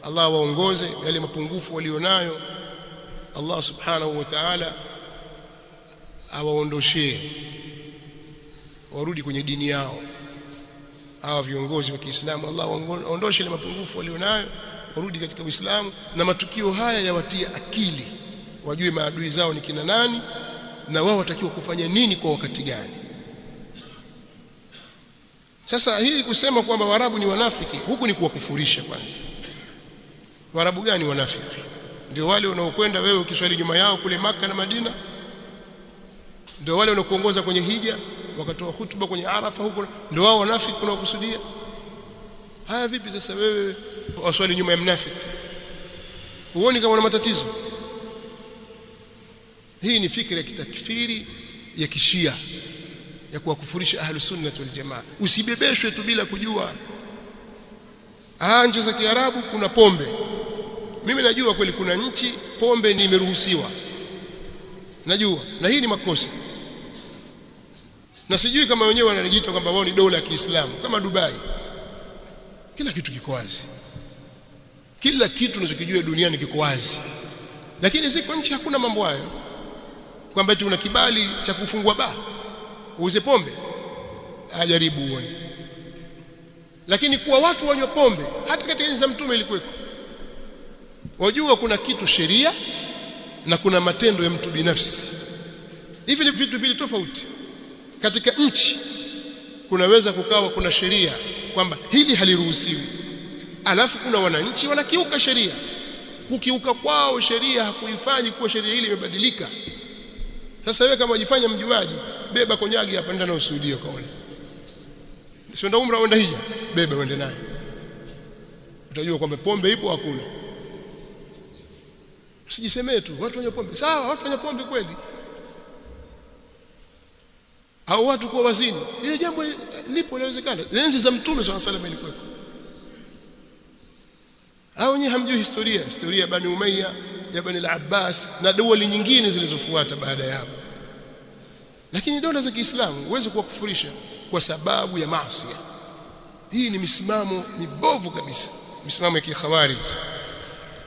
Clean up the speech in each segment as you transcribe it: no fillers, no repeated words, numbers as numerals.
Allah waongoze yale mapungufu walionayo, Allah subhanahu wa ta'ala awaondoshee warudi kwenye dini yao. Hawa viongozi wa Kiislamu Allah aondoshe ile mapungufu walionayo, warudi katika Uislamu, na matukio haya yawatie akili, wajue maadui zao ni kina nani na wao watakiwa kufanya nini kwa wakati gani. Sasa hii kusema kwamba Waarabu ni wanafiki, huku ni kuwakufurisha kwanza. Waarabu gani wanafiki? Ndio wale unaokwenda wewe ukiswali nyuma yao kule Maka na Madina? Ndio wale wanaokuongoza kwenye hija wakatoa hutuba kwenye Arafa huko? Ndio wao wanafiki unaokusudia? Haya vipi sasa wewe waswali nyuma ya mnafiki? Huoni kama una matatizo? Hii ni fikra ya kitakfiri ya kishia ya kuwakufurisha ahlus sunnah wal jamaa. Usibebeshwe tu bila kujua. Nchi za Kiarabu kuna pombe. Mimi najua kweli kuna nchi pombe ni imeruhusiwa, najua, na hii ni makosa. Na sijui kama wenyewe wanajiita kwamba wao ni dola ya Kiislamu kama Dubai. Kila kitu kiko wazi, kila kitu unachokijua duniani kiko wazi. Lakini ziko nchi hakuna mambo hayo, kwamba eti una kibali cha kufungua baa uuze pombe. Ajaribu uone. Lakini kuwa watu wanywe pombe hata katika enzi za Mtume ilikuweko. Wajua kuna kitu sheria na kuna matendo ya mtu binafsi. Hivi ni vitu vile tofauti. Katika nchi kunaweza kukawa kuna sheria kwamba hili haliruhusiwi, alafu kuna wananchi wanakiuka sheria. Kukiuka kwao sheria hakuifanyi kuwa sheria ile imebadilika. Sasa wewe kama unajifanya mjuaji, beba konyagi hapa, nenda na ushuhudia kaone. Usienda umra uenda hija, beba uende naye. Utajua kwamba pombe ipo hakuna. Usijisemee tu watu wenye pombe. Sawa, watu wenye pombe kweli. Au watu kwa wazini. Ile jambo lipo, inawezekana. Enzi za Mtume sallallahu alaihi wasallam ilikuwa. Hao wenyewe hamjui historia ya Bani Umayya, ya Bani al-Abbas na dawali nyingine zilizofuata baada ya hapo. Lakini dola za Kiislamu huwezi kuwakufurisha kwa sababu ya maasi. Hii ni misimamo mibovu kabisa, misimamo ya kikhawarij.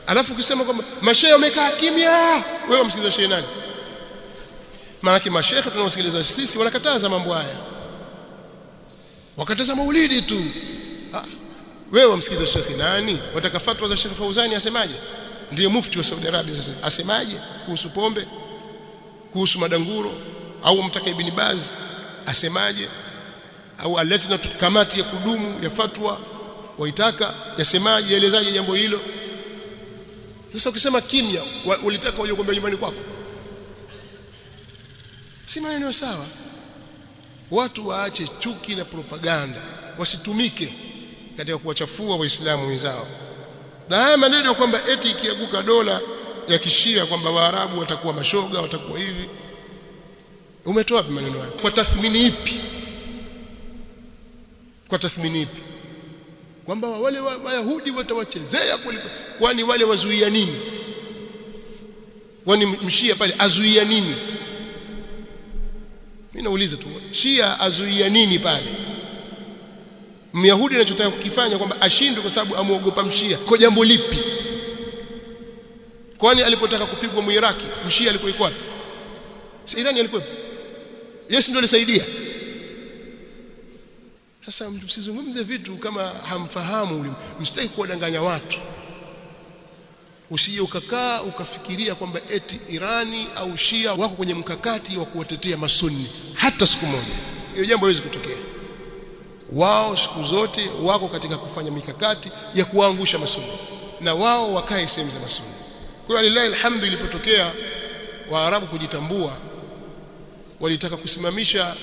Alafu ukisema kwamba mashehe wamekaa kimya, wewe msikiliza shehe nani? Maana mashehe tunaosikiliza sisi wanakataza mambo haya, wakataza maulidi tu. Wewe msikiliza shehe nani? Wataka fatwa za Sheikh Fauzani asemaje? Ndiye mufti wa Saudi Arabia sasa, asemaje kuhusu pombe, kuhusu madanguro? Au mtaka Ibn Baz asemaje? Au alatina kamati ya kudumu ya fatwa waitaka yasemaje, yaelezaje jambo hilo? Sasa ukisema kimya, ulitaka uje kuomba nyumbani kwako? Si maneno sawa. Watu waache chuki na propaganda, wasitumike katika kuwachafua waislamu wenzao. Na haya maneno kwamba eti ikiaguka dola ya kishia kwamba Waarabu watakuwa mashoga, watakuwa hivi, umetoa wapi maneno hayo? Kwa tathmini ipi? Kwa tathmini ipi? Kwamba wale Wayahudi watawachezea kuliko? Kwani wale wazuia nini? Kwani mshia pale azuia nini? Mimi nauliza tu, Shia azuia nini pale? Myahudi anachotaka kukifanya kwamba ashindwe kwa sababu amuogopa mshia. Kwa jambo lipi? Kwani alipotaka kupigwa Muiraki, mshia alikuwa wapi? Si Irani alikuwa? Yesu ndio alisaidia. Sasa msizungumze vitu kama hamfahamu, msitaki kuwadanganya watu. Usije ukakaa ukafikiria kwamba eti Irani au Shia wako kwenye mkakati wa kuwatetea masunni hata siku moja. Hiyo jambo haliwezi kutokea. Wao siku zote wako katika kufanya mikakati ya kuangusha masunni, na wao wakae sehemu za masunni. Kwa hiyo lillahi alhamdu, ilipotokea Waarabu kujitambua, walitaka kusimamisha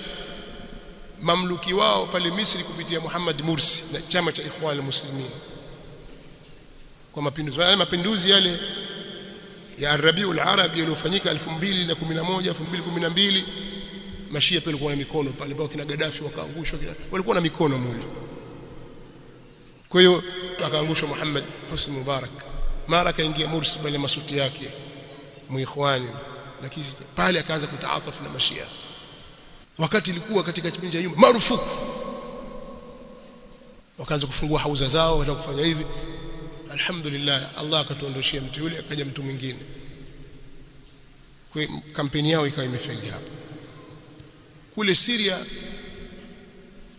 mamluki wao pale Misri kupitia Muhammad Mursi na chama cha Ikhwan al-Muslimin kwa mapinduzi yale ya Rabiul Arabi yaliyofanyika 2011 2012. Mashia pale walikuwa na mikono pale, ambao kina Gaddafi wakaangushwa, walikuwa na mikono mule. Kwa hiyo akaangushwa Muhammad Hosni Mubarak, mara kaingia Mursi pale masuti yake muikhwani, lakini pale akaanza kutaatafu na Mashia, wakati ilikuwa katika kipindi cha nyuma marufuku. Wakaanza kufungua hauza zao, wataka kufanya hivi. alhamdulillah Allah akatuondoshia mtu yule, akaja mtu mwingine. Kwa kampeni yao ikawa imefeli hapo. Kule Syria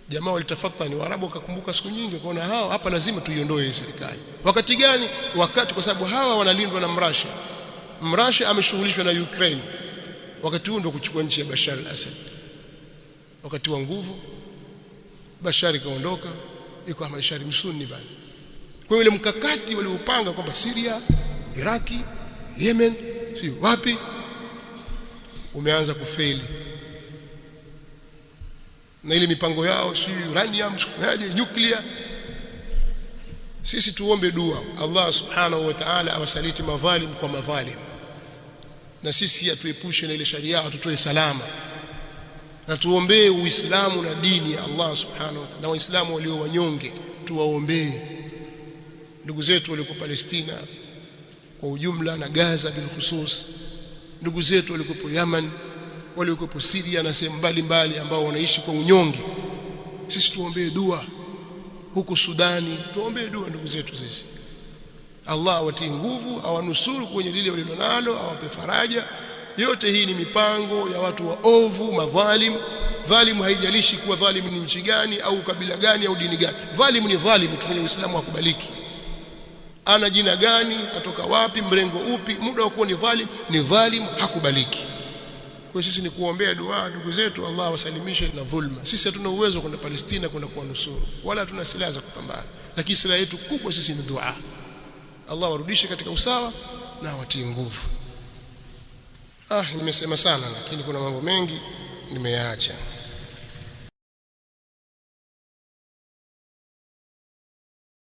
jamaa walitafatani, Waarabu wakakumbuka siku nyingi, wakaona hapa lazima tuiondoe hii serikali. Wakati gani? Wakati kwa sababu hawa wanalindwa na Mrasha ameshughulishwa na Ukraine. Wakati huo ndio kuchukua nchi ya Bashar al-Assad. Wakati wa nguvu Bashar kaondoka, iko Bashar msuni bali. Kwa hiyo ile mkakati waliopanga kwamba Syria, Iraki, Yemen, si wapi, umeanza kufeli. Na ile mipango yao si uranium, sifanyaje, nuclear. Sisi tuombe dua Allah subhanahu wa ta'ala awasaliti madhalim kwa madhalim, na sisi atuepushe na ile sharia, atutoe salama, na tuombee Uislamu na dini ya Allah subhanahu wa ta'ala, na Waislamu walio wanyonge tuwaombee, ndugu zetu walioko Palestina kwa ujumla na Gaza bil khusus, ndugu zetu walioko Yemen, walioko Syria na sehemu mbalimbali ambao wanaishi kwa unyonge. Sisi tuombee dua. Huku Sudani tuombee dua ndugu zetu sisi, Allah awatie nguvu, awanusuru kwenye lile walilonalo, awape faraja. Yote hii ni mipango ya watu waovu, madhalim. Dhalimu haijalishi kuwa dhalimu ni nchi gani au kabila gani au dini gani. Dhalimu ni dhalimu tu, kwenye Uislamu hakubaliki. Ana jina gani, atoka wapi, mrengo upi, muda wa kuwa ni dhalimu hakubaliki. Kwa sisi ni kuombea dua ndugu zetu, Allah wasalimishe na dhulma. Sisi hatuna uwezo kwenda Palestina kwenda kuwanusuru, wala hatuna silaha za kupambana, lakini silaha yetu kubwa sisi ni dua. Allah warudishe katika usawa na watie nguvu. Nimesema sana, lakini kuna mambo mengi nimeyaacha.